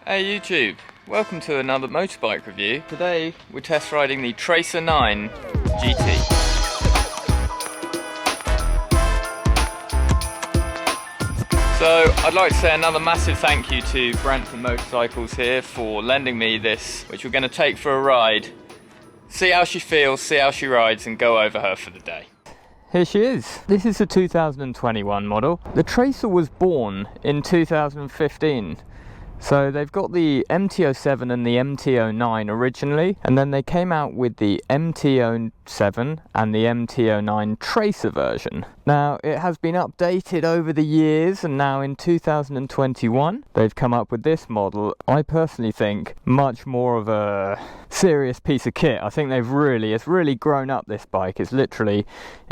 Hey YouTube, welcome to another motorbike review. Today we're test riding the Tracer 9 GT. So I'd like to say another massive thank you to Brantford Motorcycles here for lending me this, which we're going to take for a ride, see how she feels, see how she rides, and go over her for the day. Here she is. This is a 2021 model. The Tracer was born in 2015. So they've got the MT-07 and the MT-09 originally, and then they came out with the MT-07 and the MT-09 Tracer version. Now it has been updated over the years, and now in 2021 they've come up with this model. I personally think much more of a serious piece of kit. I think it's really grown up, this bike. It's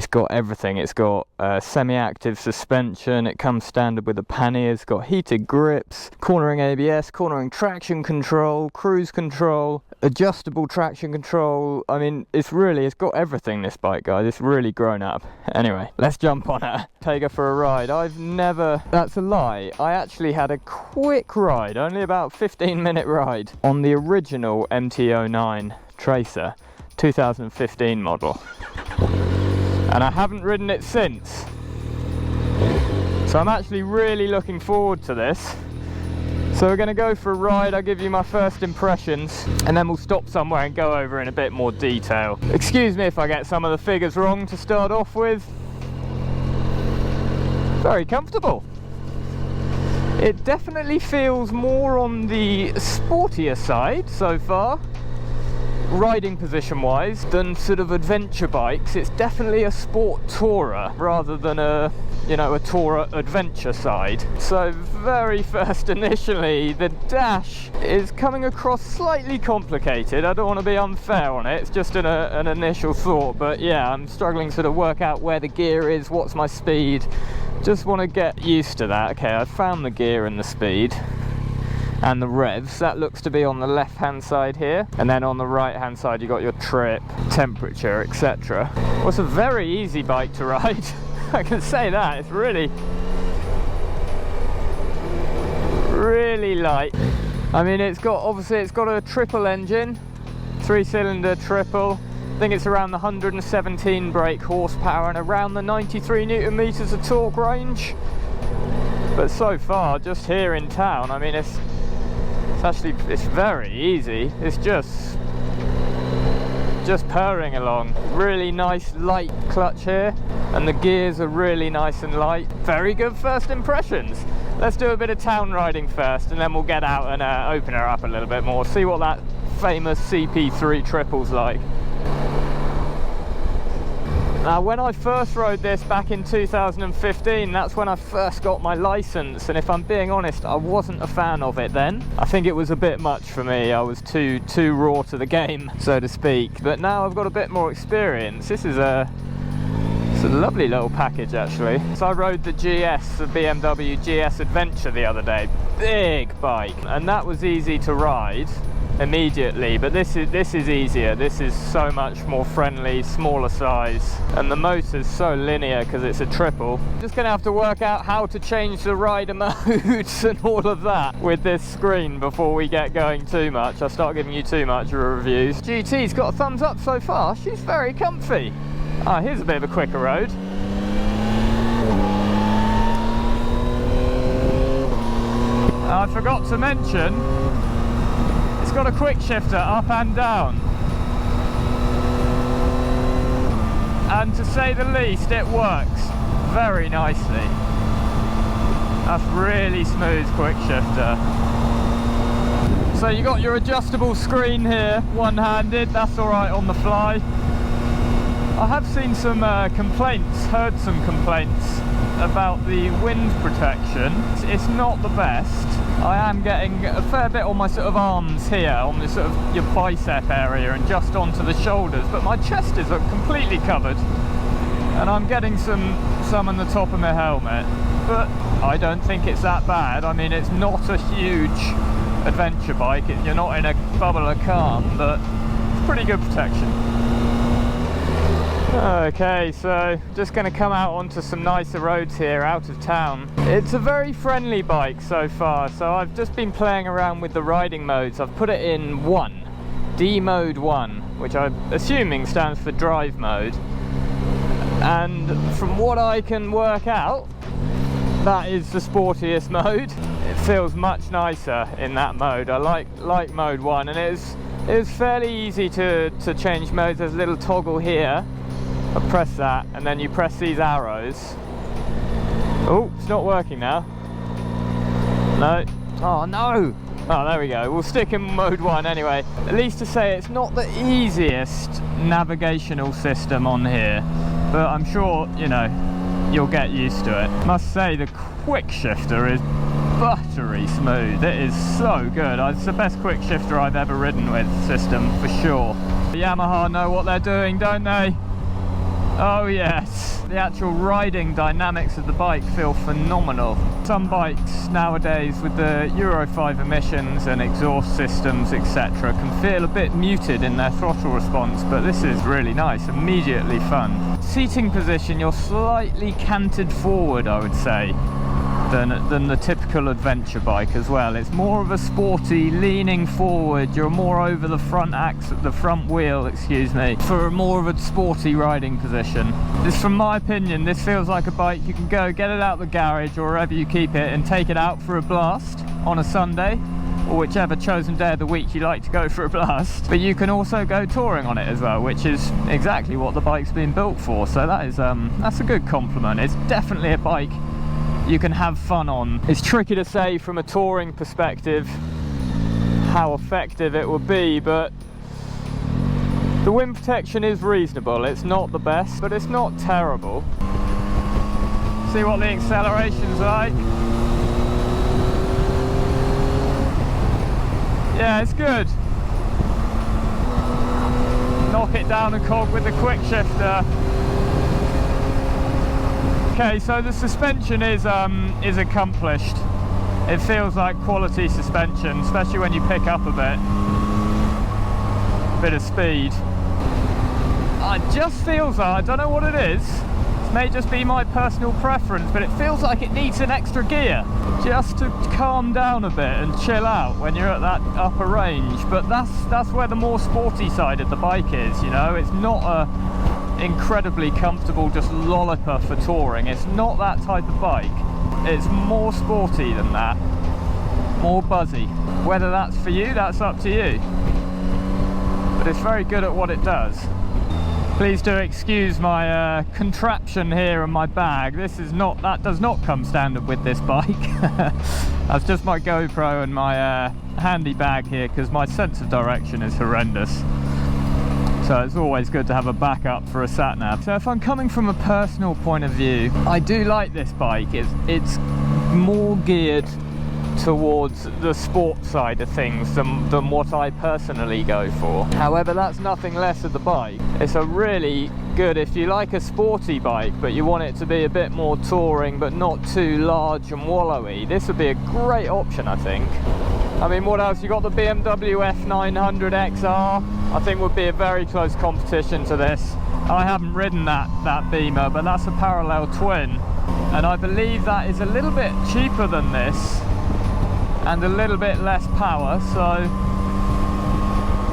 got everything. It's got semi-active suspension, it comes standard with the panniers, got heated grips, cornering ABS, cornering traction control, cruise control, adjustable traction control. I mean, it's got everything, this bike, guys. It's really grown up. Anyway, let's jump on her, take her for a ride. That's a lie. I actually had a quick ride, only about 15-minute ride, on the original MT-09 Tracer, 2015 model. And I haven't ridden it since. So I'm actually really looking forward to this. So we're going to go for a ride. I'll give you my first impressions, and then we'll stop somewhere and go over in a bit more detail. Excuse me if I get some of the figures wrong to start off with. Very comfortable. It definitely feels more on the sportier side so far, riding position wise, than sort of adventure bikes. It's definitely a sport tourer rather than a tourer adventure side. So very first, initially, the dash is coming across slightly complicated. I don't want to be unfair on it, it's just an initial thought, but yeah, I'm struggling to sort of work out where the gear is, what's my speed. Just want to get used to that. Okay, I've found the gear and the speed and the revs. That looks to be on the left hand side here, and then on the right hand side you got your trip, temperature, etc. Well, it's a very easy bike to ride. I can say that. It's really light. I mean, it's got a triple engine, 3-cylinder triple. I think it's around the 117 brake horsepower and around the 93 newton meters of torque range. But so far, just here in town, I mean, it's very easy. It's just purring along. Really nice light clutch here, and the gears are really nice and light. Very good first impressions. Let's do a bit of town riding first, and then we'll get out and open her up a little bit more, see what that famous CP3 triple's like. Now, when I first rode this back in 2015, that's when I first got my license, and if I'm being honest, I wasn't a fan of it then. I think it was a bit much for me. I was too raw to the game, so to speak. But now I've got a bit more experience. It's a lovely little package, actually. So I rode the GS, the BMW GS Adventure the other day. Big bike, and that was easy to ride immediately, but this is easier. This is so much more friendly, smaller size, and the motor's so linear because it's a triple. Just gonna have to work out how to change the rider modes and all of that with this screen before we get going too much. I'll start giving you too much reviews. GT's got a thumbs up so far. She's very comfy. Ah, here's a bit of a quicker road. I forgot to mention, it's got a quick shifter up and down, and to say the least, it works very nicely. That's really smooth quick shifter. So you got your adjustable screen here, one-handed. That's all right on the fly. I have seen some heard some complaints about the wind protection. It's not the best. I am getting a fair bit on my sort of arms here, on the sort of your bicep area and just onto the shoulders, but my chest is completely covered, and I'm getting some on the top of my helmet, but I don't think it's that bad. I mean, it's not a huge adventure bike, you're not in a bubble of calm, but it's pretty good protection. Okay, so just going to come out onto some nicer roads here out of town. It's a very friendly bike so far, so I've just been playing around with the riding modes. I've put it in 1, D mode 1, which I'm assuming stands for drive mode. And from what I can work out, that is the sportiest mode. It feels much nicer in that mode. I like mode 1, and it was fairly easy to change modes. There's a little toggle here. I press that, and then you press these arrows. Oh, it's not working now. No. Oh no! Oh, there we go. We'll stick in mode 1 anyway. At least to say it's not the easiest navigational system on here, but I'm sure, you know, you'll get used to it. Must say the quick shifter is buttery smooth. It is so good. It's the best quick shifter I've ever ridden with system, for sure. The Yamaha know what they're doing, don't they? Oh yes, the actual riding dynamics of the bike feel phenomenal. Some bikes nowadays with the Euro 5 emissions and exhaust systems etc. can feel a bit muted in their throttle response, but this is really nice, immediately fun. Seating position, you're slightly canted forward, I would say, than the typical adventure bike as well. It's more of a sporty leaning forward. You're more over the front axle, the front wheel, excuse me, for more of a sporty riding position. This, from my opinion, this feels like a bike you can go get it out the garage or wherever you keep it and take it out for a blast on a Sunday or whichever chosen day of the week you like to go for a blast. But you can also go touring on it as well, which is exactly what the bike's been built for. So that is that's a good compliment. It's definitely a bike you can have fun on. It's tricky to say from a touring perspective how effective it will be, but the wind protection is reasonable. It's not the best, but it's not terrible. See what the acceleration's like. Yeah, it's good. Knock it down a cog with the quick shifter. Okay, so the suspension is accomplished. It feels like quality suspension, especially when you pick up a bit of speed. It just feels like, I don't know what it is. This may just be my personal preference, but it feels like it needs an extra gear just to calm down a bit and chill out when you're at that upper range. But that's where the more sporty side of the bike is, you know. It's not a incredibly comfortable just lolliper for touring. It's not that type of bike. It's more sporty than that, more buzzy. Whether that's for you, that's up to you, but it's very good at what it does. Please do excuse my contraption here and my bag. That does not come standard with this bike. That's just my GoPro and my handy bag here, because my sense of direction is horrendous. So it's always good to have a backup for a sat-nav. So if I'm coming from a personal point of view, I do like this bike. It's more geared towards the sport side of things than what I personally go for. However, that's nothing less of the bike. It's a really good, if you like a sporty bike but you want it to be a bit more touring but not too large and wallowy, this would be a great option, I think. I mean, what else? You got the BMW F900XR, I think would be a very close competition to this. I haven't ridden that Beamer, but that's a parallel twin, and I believe that is a little bit cheaper than this and a little bit less power, so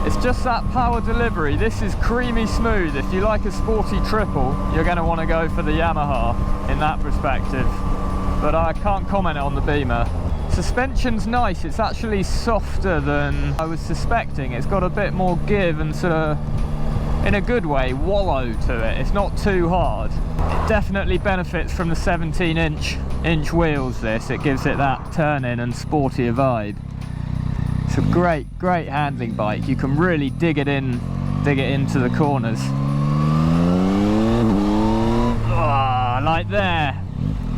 it's just that power delivery. This is creamy smooth. If you like a sporty triple, you're going to want to go for the Yamaha in that perspective, but I can't comment on the Beamer. Suspension's nice. It's actually softer than I was suspecting. It's got a bit more give and sort of, in a good way, wallow to it. It's not too hard. It definitely benefits from the 17-inch wheels, this. It gives it that turn-in and sportier vibe. It's a great handling bike. You can really dig it into the corners. Oh, like there.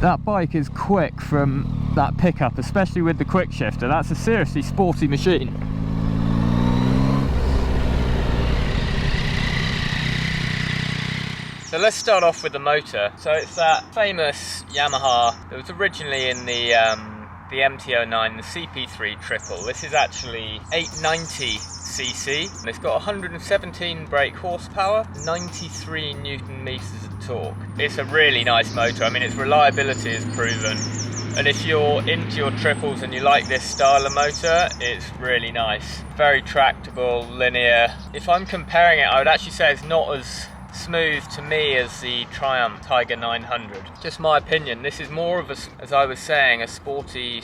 That bike is quick from that pickup, especially with the quick shifter. That's a seriously sporty machine. So let's start off with the motor. So it's that famous Yamaha that was originally in the the MT-09, the CP3 triple. This is actually 890cc, and it's got 117 brake horsepower, 93 Newton meters of torque. It's a really nice motor. I mean, its reliability is proven. And if you're into your triples and you like this style of motor, it's really nice. Very tractable, linear. If I'm comparing it, I would actually say it's not as smooth to me as the Triumph Tiger 900. Just my opinion. This is more of a, as I was saying, a sporty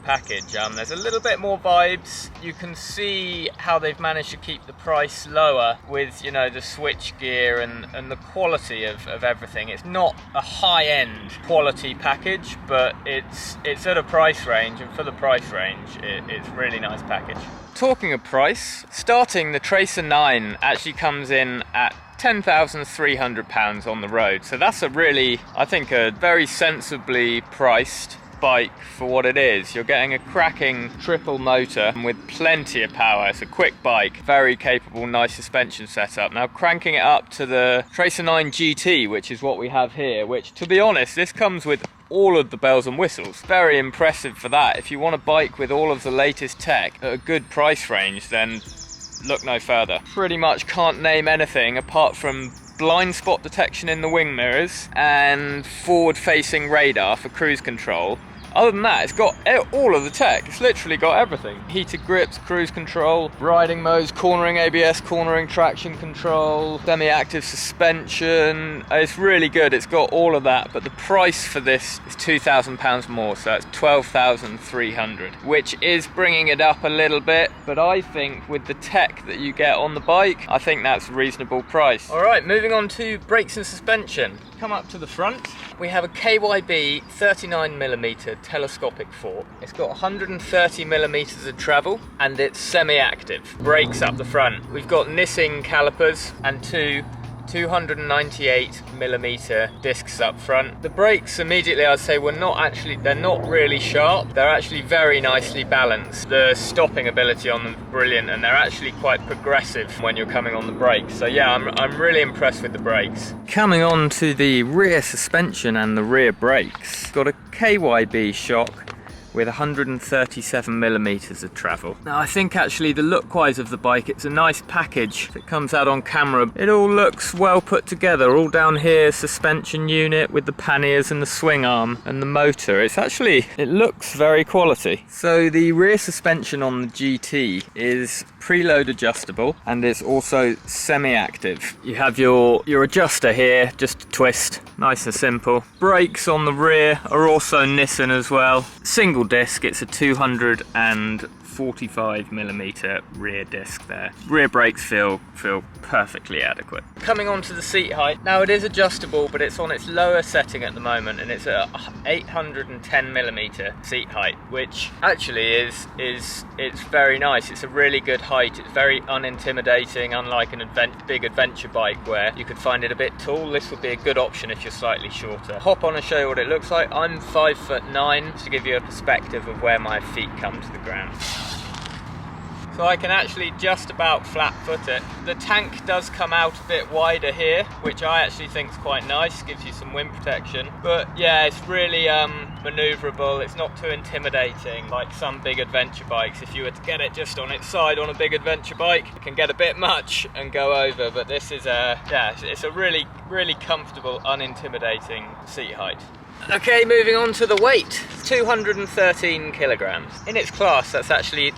package. There's a little bit more vibes. You can see how they've managed to keep the price lower with, you know, the switch gear and the quality of everything. It's not a high-end quality package, but it's at a price range, and for the price range, it's a really nice package. Talking of price, starting the Tracer 9 actually comes in at £10,300 on the road. So that's a really, I think, a very sensibly priced bike for what it is. You're getting a cracking triple motor with plenty of power. It's a quick bike, very capable, nice suspension setup. Now cranking it up to the Tracer 9 GT, which is what we have here, which, to be honest, this comes with all of the bells and whistles. Very impressive for that. If you want a bike with all of the latest tech at a good price range, then look no further. Pretty much can't name anything apart from blind spot detection in the wing mirrors and forward-facing radar for cruise control. Other than that, it's got all of the tech. It's literally got everything. Heated grips, cruise control, riding modes, cornering ABS, cornering traction control, semi-active suspension. It's really good. It's got all of that, but the price for this is £2,000 more, so it's £12,300, which is bringing it up a little bit, but I think with the tech that you get on the bike, I think that's a reasonable price. All right, moving on to brakes and suspension. Come up to the front. We have a KYB 39mm telescopic fork. It's got 130mm of travel and it's semi-active. Brakes up the front. We've got Nissin calipers and two 298mm discs up front. The brakes immediately, I'd say, they're not really sharp. They're actually very nicely balanced. The stopping ability on them is brilliant, and they're actually quite progressive when you're coming on the brakes. So yeah, I'm really impressed with the brakes. Coming on to the rear suspension and the rear brakes. Got a KYB shock with 137mm of travel. Now I think actually the look-wise of the bike, it's a nice package. If it comes out on camera, it all looks well put together. All down here, suspension unit with the panniers and the swing arm and the motor. It looks very quality. So the rear suspension on the GT is preload adjustable and it's also semi-active. You have your adjuster here, just a twist, nice and simple. Brakes on the rear are also Nissin as well. Single disc, it's a 245mm rear disc there. Rear brakes feel perfectly adequate. Coming on to the seat height, now it is adjustable, but it's on its lower setting at the moment, and it's a 810mm seat height, which actually is very nice. It's a really good height. It's very unintimidating, unlike an big adventure bike where you could find it a bit tall. This would be a good option if you're slightly shorter. Hop on and show you what it looks like. I'm 5'9", to give you a perspective of where my feet come to the ground. So I can actually just about flat foot it. The tank does come out a bit wider here, which I actually think is quite nice, gives you some wind protection. But yeah, it's really maneuverable. It's not too intimidating like some big adventure bikes. If you were to get it just on its side on a big adventure bike, it can get a bit much and go over. But this is it's a really comfortable, unintimidating seat height. Okay, moving on to the weight. 213 kilograms. In its class, that's actually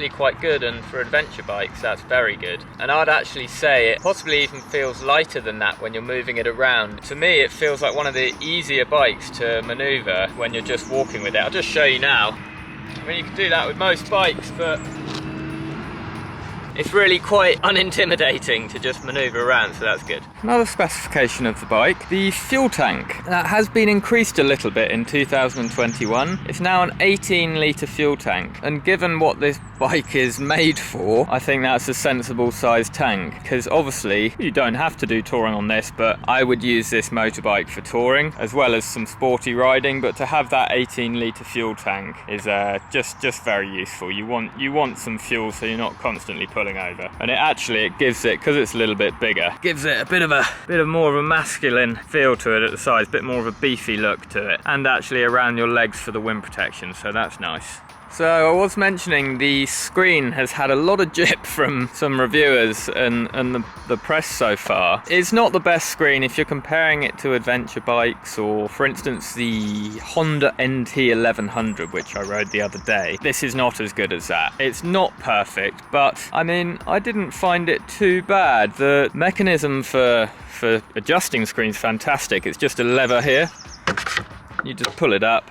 quite good, and for adventure bikes, that's very good. And I'd actually say it possibly even feels lighter than that when you're moving it around. To me, it feels like one of the easier bikes to maneuver when you're just walking with it. I'll just show you now. I mean, you can do that with most bikes, but it's really quite unintimidating to just maneuver around, so that's good. Another specification of the bike, the fuel tank. That has been increased a little bit in 2021. It's now an 18-litre fuel tank, and given what this bike is made for, I think that's a sensible sized tank, because obviously you don't have to do touring on this, but I would use this motorbike for touring as well as some sporty riding. But to have that 18-litre fuel tank is just very useful. You want some fuel so you're not constantly pulling falling over. And it gives it, because it's a little bit bigger, gives it a bit of more of a masculine feel to it at the sides, a bit more of a beefy look to it, and actually around your legs for the wind protection, so that's nice. So I was mentioning the screen has had a lot of jip from some reviewers and the press so far. It's not the best screen if you're comparing it to adventure bikes, or for instance the Honda NT 1100, which I rode the other day. This is not as good as that. It's not perfect, but I mean, I didn't find it too bad. The mechanism for adjusting screens is fantastic. It's just a lever here. You just pull it up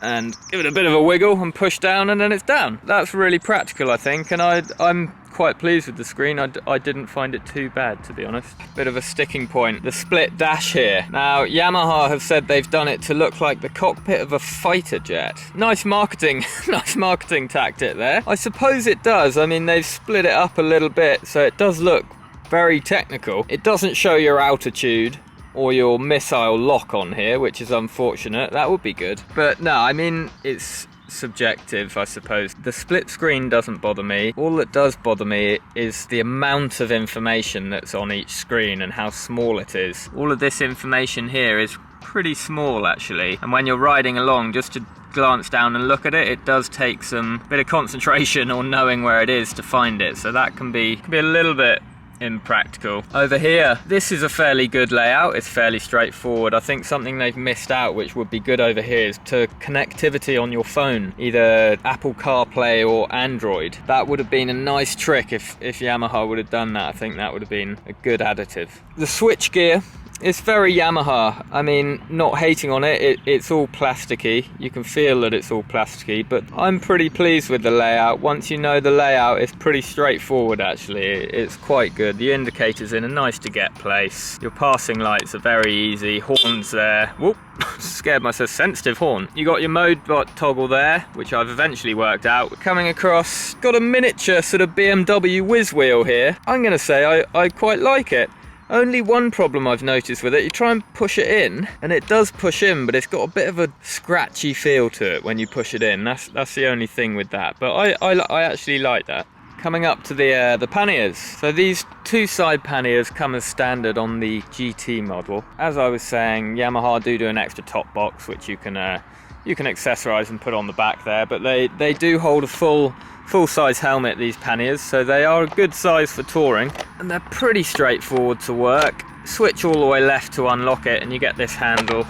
and give it a bit of a wiggle and push down, and then it's down. That's really practical, I think, and I'm quite pleased with the screen. I didn't find it too bad, to be honest. Bit of a sticking point, the split dash here. Now, Yamaha have said they've done it to look like the cockpit of a fighter jet. Nice marketing, nice marketing tactic there. I suppose it does. I mean, they've split it up a little bit, so it does look very technical. It doesn't show your altitude or your missile lock on here, which is unfortunate. That would be good. But no, I mean, it's subjective, I suppose. The split screen doesn't bother me. All that does bother me is the amount of information that's on each screen and how small it is. All of this information here is pretty small, actually. And when you're riding along, just to glance down and look at it, it does take some bit of concentration or knowing where it is to find it. So that can be a little bit impractical. Over here, this is a fairly good layout. It's fairly straightforward. I think something they've missed out, which would be good over here, is to connectivity on your phone, either Apple CarPlay or Android. That would have been a nice trick if Yamaha would have done that. I think that would have been a good additive. The switch gear, it's very Yamaha. I mean, not hating on it, it's all plasticky. You can feel that it's all plasticky, but I'm pretty pleased with the layout. Once you know the layout, it's pretty straightforward, actually. It's quite good. The indicator's in a nice to get place. Your passing lights are very easy. Horns there. Whoop, scared myself. Sensitive horn. You got your mode bot toggle there, which I've eventually worked out. Coming across, got a miniature sort of BMW whiz wheel here. I'm gonna say I quite like it. Only one problem I've noticed with it, you try and push it in, and it does push in, but it's got a bit of a scratchy feel to it when you push it in. That's the only thing with that, but I actually like that. Coming up to the panniers. So these two side panniers come as standard on the GT model. As I was saying, Yamaha do an extra top box, which you can accessorize and put on the back there, but they do hold a full-size helmet, these panniers, so they are a good size for touring, and they're pretty straightforward to work. Switch all the way left to unlock it, and you get this handle.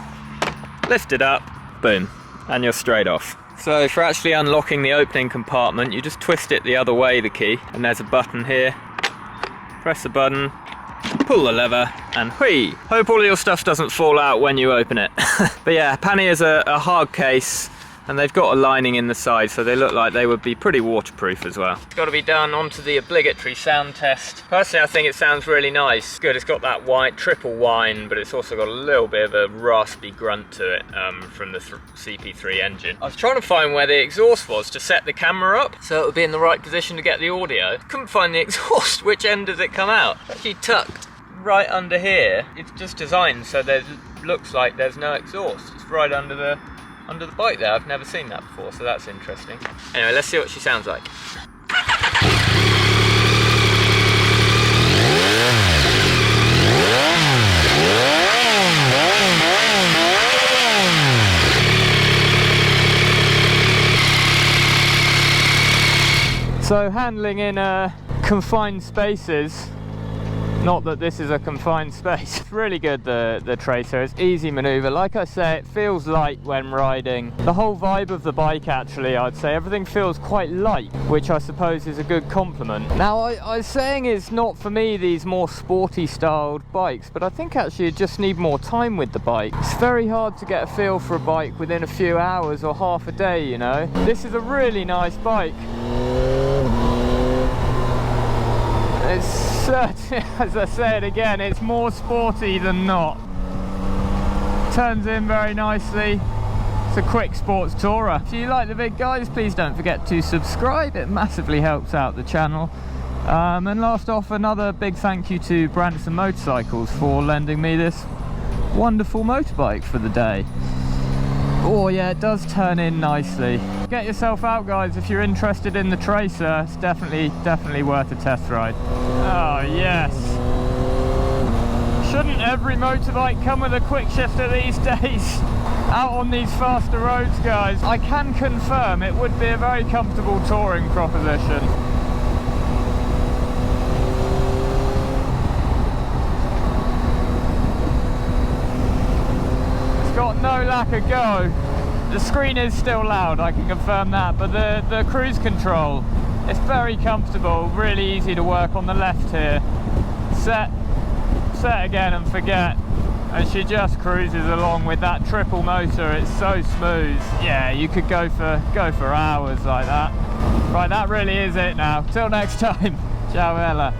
Lift it up, boom, and you're straight off. So for actually unlocking the opening compartment, you just twist it the other way, the key, and there's a button here. Press the button, pull the lever, and whee! Hope all of your stuff doesn't fall out when you open it. But yeah, panniers are a hard case, and they've got a lining in the side, so they look like they would be pretty waterproof as well. It's got to be done onto the obligatory sound test. Personally, I think it sounds really nice. Good, it's got that triple whine, but it's also got a little bit of a raspy grunt to it from the CP3 engine. I was trying to find where the exhaust was to set the camera up, so it would be in the right position to get the audio. Couldn't find the exhaust. Which end does it come out? Actually tucked right under here. It's just designed so there looks like there's no exhaust. It's right under the bike there. I've never seen that before, so that's interesting. Anyway, let's see what she sounds like. So handling in confined spaces, not that this is a confined space. It's really good, the Tracer. It's easy maneuver. Like I say, it feels light when riding. The whole vibe of the bike, actually, I'd say everything feels quite light, which I suppose is a good compliment. Now, I was saying it's not for me these more sporty styled bikes, but I think actually you just need more time with the bike. It's very hard to get a feel for a bike within a few hours or half a day, you know. This is a really nice bike. It's as I said again, it's more sporty than not. Turns in very nicely. It's a quick sports tourer. If you like the vid, guys, please don't forget to subscribe. It massively helps out the channel. And last off, another big thank you to Branson Motorcycles for lending me this wonderful motorbike for the day. Oh yeah, it does turn in nicely. Get yourself out, guys, if you're interested in the Tracer. It's definitely worth a test ride. Oh yes. Shouldn't every motorbike come with a quick shifter these days? Out on these faster roads, guys, I can confirm it would be a very comfortable touring proposition. Got no lack of go. The screen is still loud, I can confirm that, but the cruise control, it's very comfortable, really easy to work on the left here. Set again and forget, and she just cruises along with that triple motor. It's so smooth. Yeah, you could go for hours like that. Right, that really is it now. Till next time. Ciao Ella.